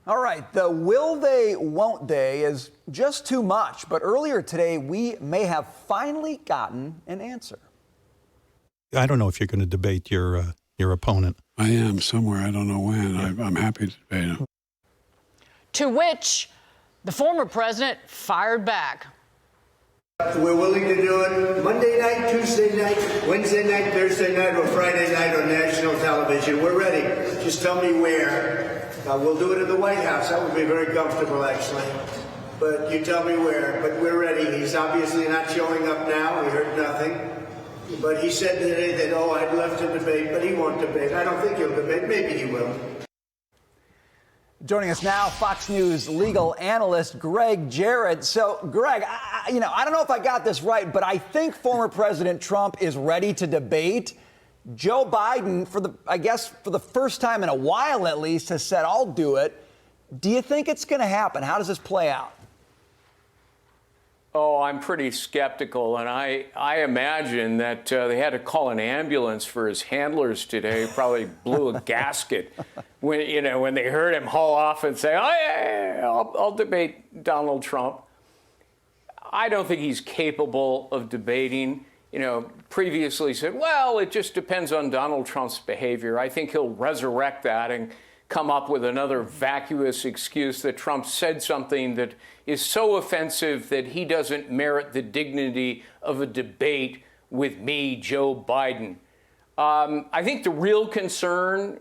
All right, the will they, won't they is just too much. But earlier today, we may have finally gotten an answer. I don't know if you're going to debate your opponent. I am somewhere. I don't know when. I'm happy to debate him. To which the former president fired back. We're willing to do it Monday night, Tuesday night, Wednesday night, Thursday night, or Friday night on national television. We're ready. Just tell me where. We'll do it at the White House. That would be very comfortable, actually. But you tell me where. But we're ready. He's obviously not showing up now. We heard nothing. But he said today that, I'd love to debate, but he won't debate. I don't think he'll debate. Maybe he will. Joining us now, Fox News legal analyst Gregg Jarrett. So, Greg, I don't know if I got this right, but I think former President Trump is ready to debate. Joe Biden, for the first time in a while at least, has said, I'll do it. Do you think it's going to happen? How does this play out? Oh, I'm pretty skeptical, and I imagine that they had to call an ambulance for his handlers today. Probably blew a gasket when they heard him haul off and say, "Oh yeah, I'll debate Donald Trump." I don't think he's capable of debating. Previously said, well, it just depends on Donald Trump's behavior. I think he'll resurrect that and come up with another vacuous excuse that Trump said something that is so offensive that he doesn't merit the dignity of a debate with me, Joe Biden. I think the real concern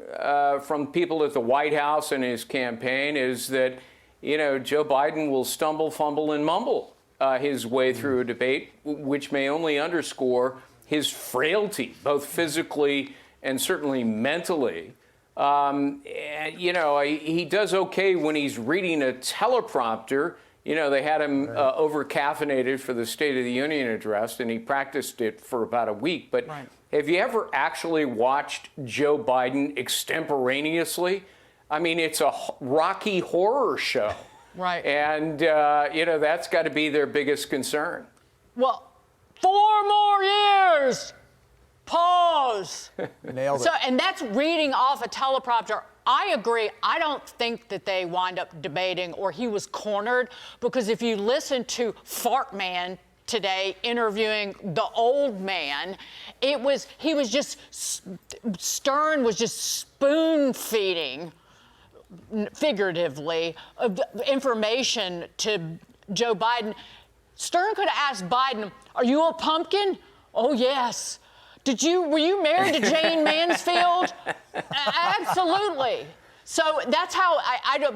from people at the White House and his campaign is that, Joe Biden will stumble, fumble, and mumble his way through a debate, which may only underscore his frailty, both physically and certainly mentally. He does okay when he's reading a teleprompter. They had him over-caffeinated for the State of the Union address, and he practiced it for about a week. But have you ever actually watched Joe Biden extemporaneously? I mean, it's a Rocky Horror show. Right. And, that's got to be their biggest concern. Well, 4 more years. Pause. Nailed it. And that's reading off a teleprompter. I agree. I don't think that they wind up debating or he was cornered, because if you listen to Fart Man today interviewing the old man, Stern was just spoon feeding, figuratively, information to Joe Biden. Stern could have asked Biden, "Are you a pumpkin?" "Oh, yes." Were you married to Jane Mansfield? Absolutely. So that's how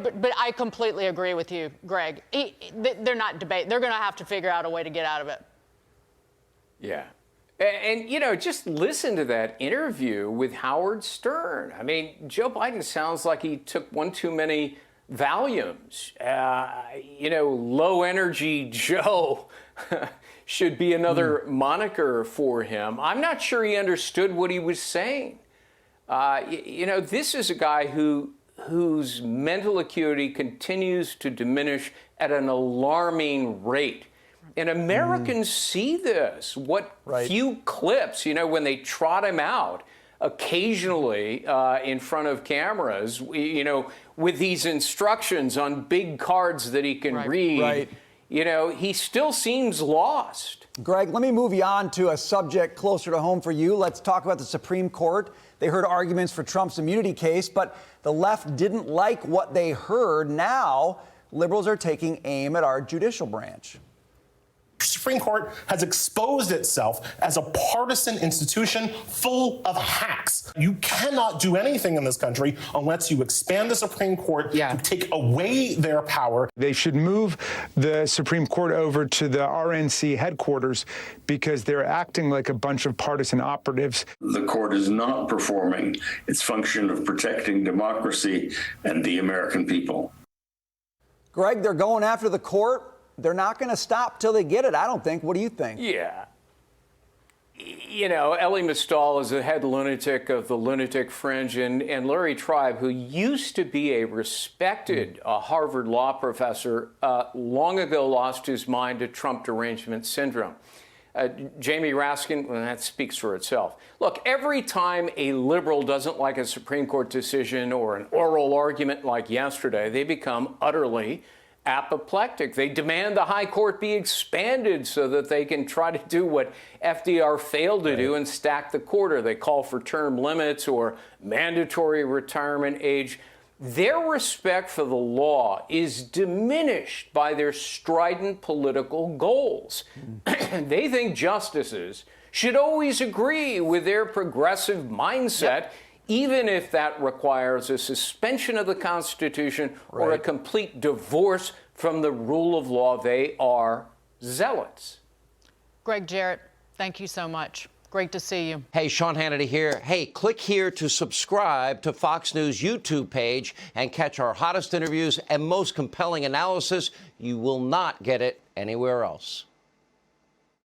but I completely agree with you, Greg. They're not debating. They're going to have to figure out a way to get out of it. Yeah. And, just listen to that interview with Howard Stern. I mean, Joe Biden sounds like he took one too many Valiums. Low energy Joe should be another moniker for him. I'm not sure he understood what he was saying. This is a guy whose mental acuity continues to diminish at an alarming rate. And Americans see this. Few clips, when they trot him out occasionally in front of cameras, with these instructions on big cards that he can read, he still seems lost. Greg, let me move you on to a subject closer to home for you. Let's talk about the Supreme Court. They heard arguments for Trump's immunity case, but the left didn't like what they heard. Now, liberals are taking aim at our judicial branch. The Supreme Court has exposed itself as a partisan institution full of hacks. You cannot do anything in this country unless you expand the Supreme Court to take away their power. They should move the Supreme Court over to the RNC headquarters because they're acting like a bunch of partisan operatives. The court is not performing its function of protecting democracy and the American people. Greg, they're going after the court. They're not going to stop till they get it, I don't think. What do you think? Yeah. Elie Mystal is the head lunatic of the Lunatic Fringe, and Larry Tribe, who used to be a respected Harvard law professor, long ago lost his mind to Trump derangement syndrome. Jamie Raskin, well, that speaks for itself. Look, every time a liberal doesn't like a Supreme Court decision or an oral argument like yesterday, they become utterly apoplectic. They demand the high court be expanded so that they can try to do what FDR failed to do and stack the court, or they call for term limits or mandatory retirement age. Their respect for the law is diminished by their strident political goals. They think justices should always agree with their progressive mindset, even if that requires a suspension of the Constitution or a complete divorce from the rule of law. They are zealots. Gregg Jarrett, thank you so much. Great to see you. Hey, Sean Hannity here. Hey, click here to subscribe to Fox News YouTube page and catch our hottest interviews and most compelling analysis. You will not get it anywhere else.